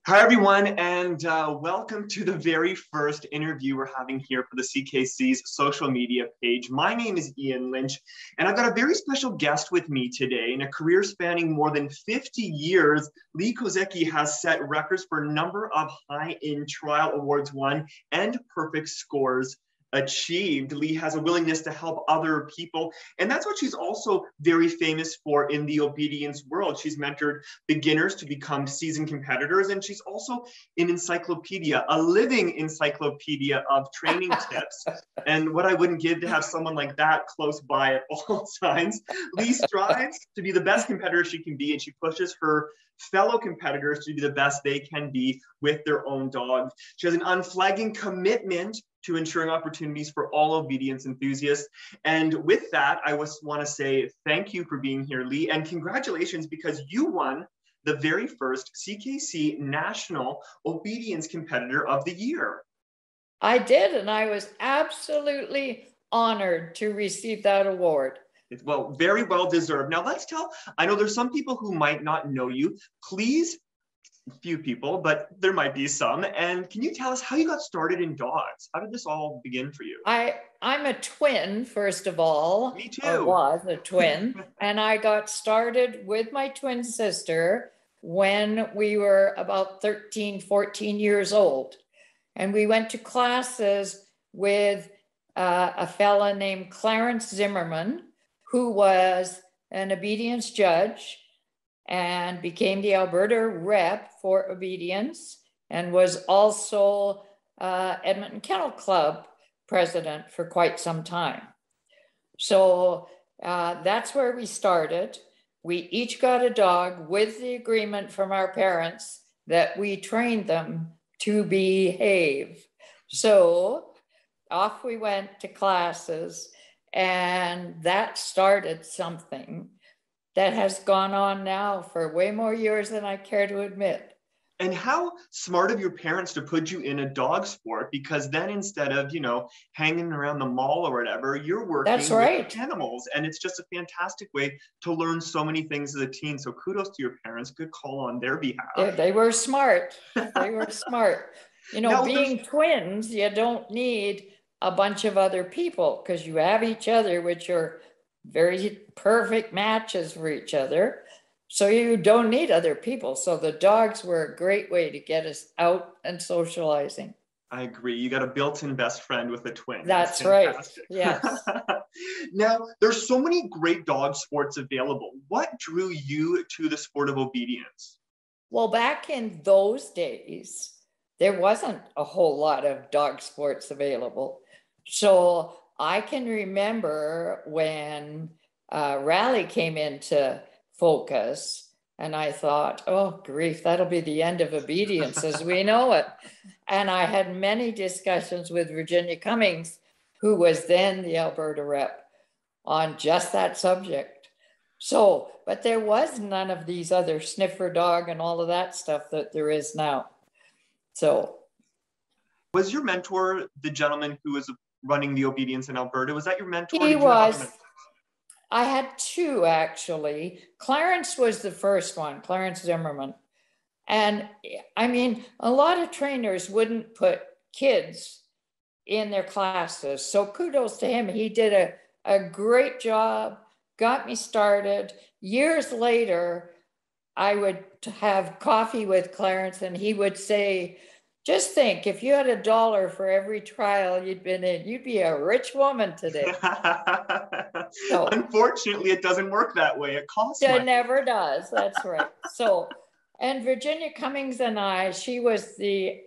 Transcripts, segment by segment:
Hi, everyone, and welcome to the very first interview we're having here for the CKC's social media page. My name is Ian Lynch, and I've got a very special guest with me today. In a career spanning more than 50 years, Lee Kozicki has set records for a number of high-end trial awards won and perfect scores achieved. Lee has a willingness to help other people, and that's what she's also very famous for in the obedience world. She's mentored beginners to become seasoned competitors, and she's also an encyclopedia, a living encyclopedia of training tips, and what I wouldn't give to have someone like that close by at all times. Lee strives to be the best competitor she can be, and she pushes her fellow competitors to be the best they can be with their own dog. She has an unflagging commitment to ensuring opportunities for all obedience enthusiasts. And with that, I just want to say thank you for being here, Lee, and congratulations because you won the very first CKC National Obedience Competitor of the Year. I did, and I was absolutely honored to receive that award. Well, very well deserved. Now let's I know there's some people who might not know you. Please, few people, but there might be some. And can you tell us how you got started in dogs? How did this all begin for you? I'm a twin, first of all. Me too. I was a twin. And I got started with my twin sister when we were about 13, 14 years old. And we went to classes with a fella named Clarence Zimmerman, who was an obedience judge and became the Alberta rep for obedience and was also Edmonton Kennel Club president for quite some time. So that's where we started. We each got a dog with the agreement from our parents that we trained them to behave. So off we went to classes, and that started something that has gone on now for way more years than I care to admit. And how smart of your parents to put you in a dog sport, because then instead of, hanging around the mall or whatever, you're working with animals. And it's just a fantastic way to learn so many things as a teen. So kudos to your parents. Good call on their behalf. Yeah, they were smart. They were smart. Now, being twins, you don't need a bunch of other people because you have each other, which are very perfect matches for each other. So you don't need other people. So the dogs were a great way to get us out and socializing. I agree. You got a built-in best friend with a twin. That's right. Yes. Now, there's so many great dog sports available. What drew you to the sport of obedience? Well, back in those days, there wasn't a whole lot of dog sports available. So I can remember when rally came into focus, and I thought, oh, grief, that'll be the end of obedience as we know it. And I had many discussions with Virginia Cummings, who was then the Alberta rep, on just that subject. So, but there was none of these other sniffer dog and all of that stuff that there is now. So. Was your mentor the gentleman who was running the obedience in Alberta? Was that your mentor? He was. I had two, actually. Clarence was the first one, Clarence Zimmerman. And I mean, a lot of trainers wouldn't put kids in their classes. So kudos to him. He did a great job, got me started. Years later, I would have coffee with Clarence and he would say, just think, if you had $1 for every trial you'd been in, you'd be a rich woman today. So, unfortunately, it doesn't work that way. It costs money. It never does. That's right. So, and Virginia Cummings and I, she was the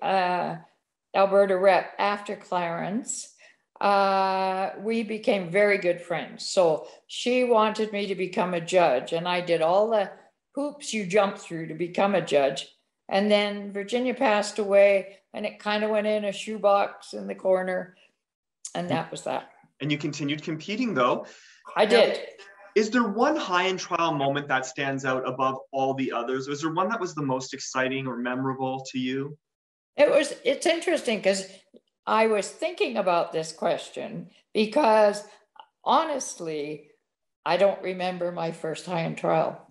Alberta rep after Clarence. We became very good friends. So she wanted me to become a judge, and I did all the hoops you jump through to become a judge. And then Virginia passed away, and it kind of went in a shoebox in the corner, and that was that. And you continued competing, though. I did. Is there one high-end trial moment that stands out above all the others? Was there one that was the most exciting or memorable to you? It's interesting because I was thinking about this question because, honestly, I don't remember my first high-end trial.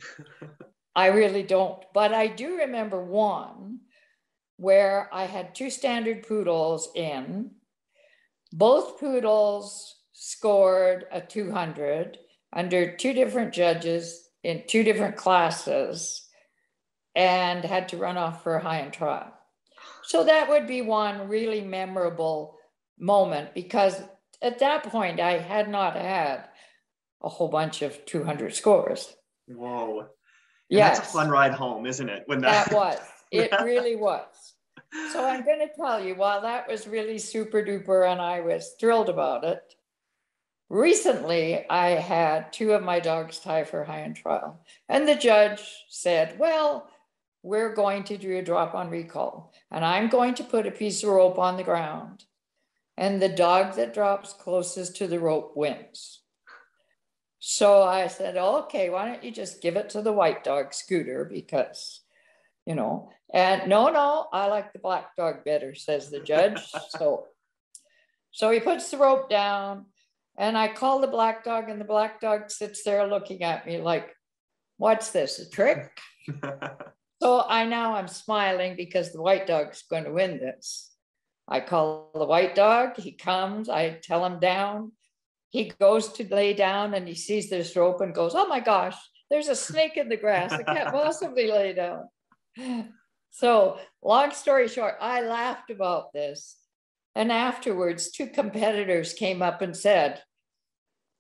I really don't, but I do remember one. where I had two standard poodles in. Both poodles scored a 200 under two different judges in two different classes and had to run off for a high end trial. So that would be one really memorable moment, because at that point I had not had a whole bunch of 200 scores. Whoa. Yes. That's a fun ride home, isn't it? When that was. It really was. So I'm going to tell you, while that was really super duper and I was thrilled about it, recently I had two of my dogs tie for high end trial. And the judge said, well, we're going to do a drop on recall. And I'm going to put a piece of rope on the ground. And the dog that drops closest to the rope wins. So I said, okay, why don't you just give it to the white dog, Scooter, because, you know, and no, I like the black dog better, says the judge. So he puts the rope down and I call the black dog, and the black dog sits there looking at me like, what's this, a trick? So I'm smiling because the white dog's going to win this. I call the white dog, he comes, I tell him down. He goes to lay down and he sees this rope and goes, oh my gosh, there's a snake in the grass. I can't possibly lay down. So long story short, I laughed about this. And afterwards, two competitors came up and said,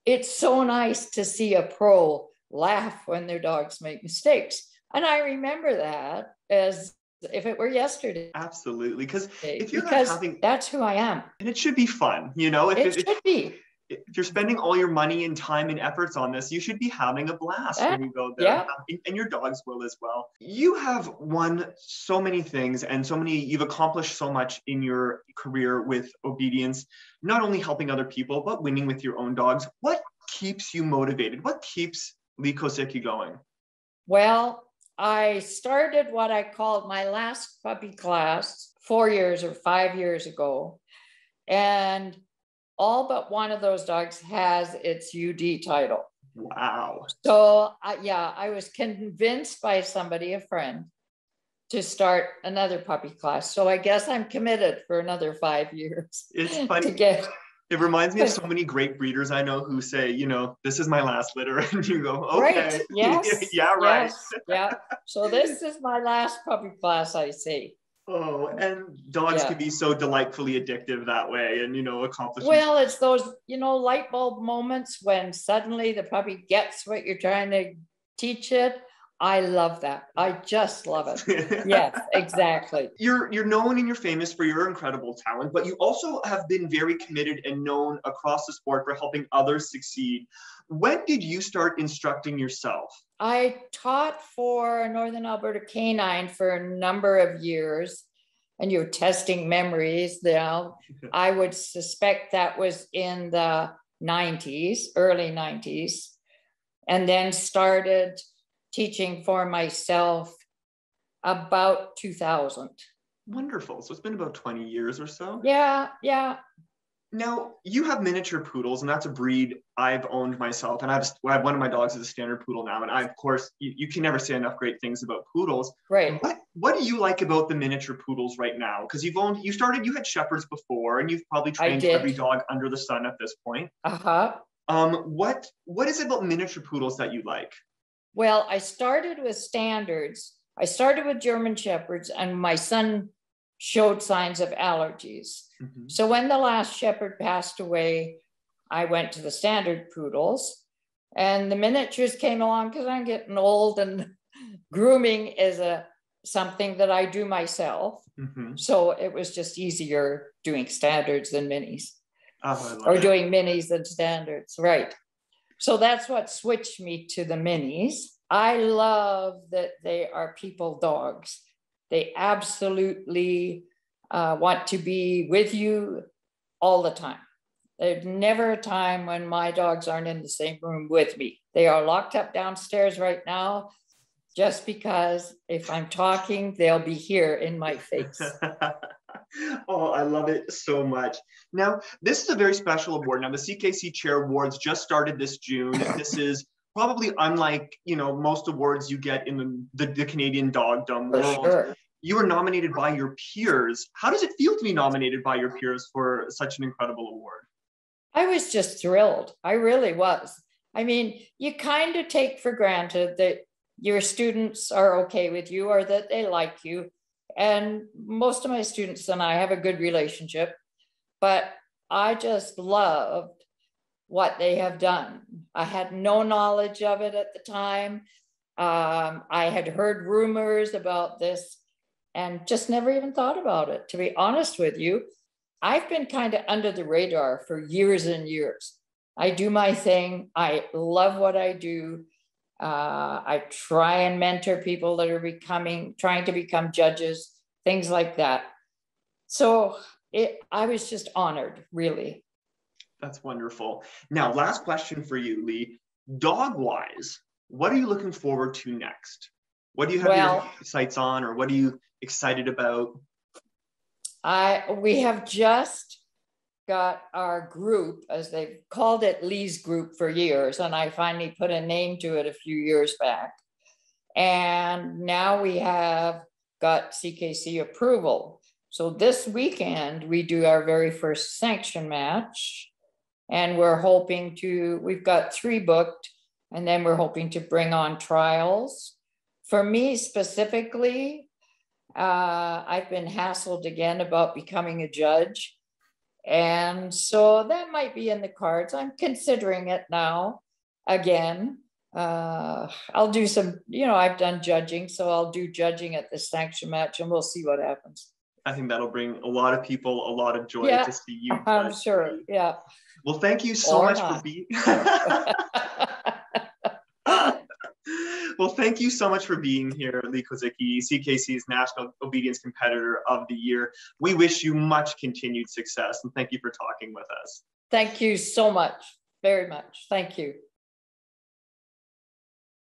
it's so nice to see a pro laugh when their dogs make mistakes. And I remember that as if it were yesterday. Absolutely. Because if you're because not having, that's who I am. and it should be fun, you know, It should be. If you're spending all your money and time and efforts on this, you should be having a blast when you go there. Yeah. And your dogs will as well. You have won so many things and you've accomplished so much in your career with obedience, not only helping other people, but winning with your own dogs. What keeps you motivated? What keeps Lee Kozicki going? Well, I started what I called my last puppy class 4 years or 5 years ago. And all but one of those dogs has its UD title. Wow. So I was convinced by somebody, a friend, to start another puppy class. So I guess I'm committed for another 5 years. It's funny. It reminds me of so many great breeders I know who say, you know, this is my last litter. And you go, okay. Right. Yes. Yeah, right. Yes. Yeah. So this is my last puppy class, I see. Oh, and dogs can be so delightfully addictive that way, and, you know, accomplish. Well, it's those, you know, light bulb moments when suddenly the puppy gets what you're trying to teach it. I love that. I just love it. Yes, exactly. You're known and you're famous for your incredible talent, but you also have been very committed and known across the sport for helping others succeed. When did you start instructing yourself? I taught for Northern Alberta Canine for a number of years, and you're testing memories now. I would suspect that was in the 90s, early 90s, and then started teaching for myself about 2000. Wonderful. So it's been about 20 years or so. Yeah. Now, you have miniature poodles, and that's a breed I've owned myself. And I have one of my dogs is a standard poodle now. And of course, you can never say enough great things about poodles. Right. What do you like about the miniature poodles right now? Because you had shepherds before, and you've probably trained every dog under the sun at this point. Uh-huh. What is it about miniature poodles that you like? Well, I started with standards. I started with German shepherds, and my son showed signs of allergies. Mm-hmm. So when the last shepherd passed away, I went to the standard poodles, and the miniatures came along because I'm getting old, and grooming is something that I do myself. Mm-hmm. So it was just easier doing standards than minis, or doing minis than standards, right? So that's what switched me to the minis. I love that they are people dogs. They absolutely want to be with you all the time. There's never a time when my dogs aren't in the same room with me. They are locked up downstairs right now, just because if I'm talking, they'll be here in my face. Oh, I love it so much. Now, this is a very special award. Now, the CKC Chair Awards just started this June. This is probably unlike, you know, most awards you get in the Canadian dogdom world. Sure. you were nominated by your peers. How does it feel to be nominated by your peers for such an incredible award? I was just thrilled. I really was. I mean, you kind of take for granted that your students are okay with you or that they like you. And most of my students and I have a good relationship, but I just loved what they have done. I had no knowledge of it at the time. I had heard rumors about this and just never even thought about it. To be honest with you, I've been kind of under the radar for years and years. I do my thing. I love what I do. I try and mentor people that are trying to become judges, things like that. So I was just honored, really. That's wonderful. Now, last question for you, Lee. Dog-wise, what are you looking forward to next? What do you have your sights on, or what are you excited about? We have just got our group, as they've called it, Lee's group for years, and I finally put a name to it a few years back. And now we have got CKC approval. So this weekend, we do our very first sanction match. And we've got 3 booked, and then we're hoping to bring on trials. For me specifically, I've been hassled again about becoming a judge. And so that might be in the cards. I'm considering it now again. I'll do some, I've done judging, so I'll do judging at the sanction match and we'll see what happens. I think that'll bring a lot of people a lot of joy to see you. I'm sure. Yeah. Well, thank you so much for being. Well, thank you so much for being here, Lee Kozicki, CKC's National Obedience Competitor of the Year. We wish you much continued success, and thank you for talking with us. Thank you so much, very much. Thank you.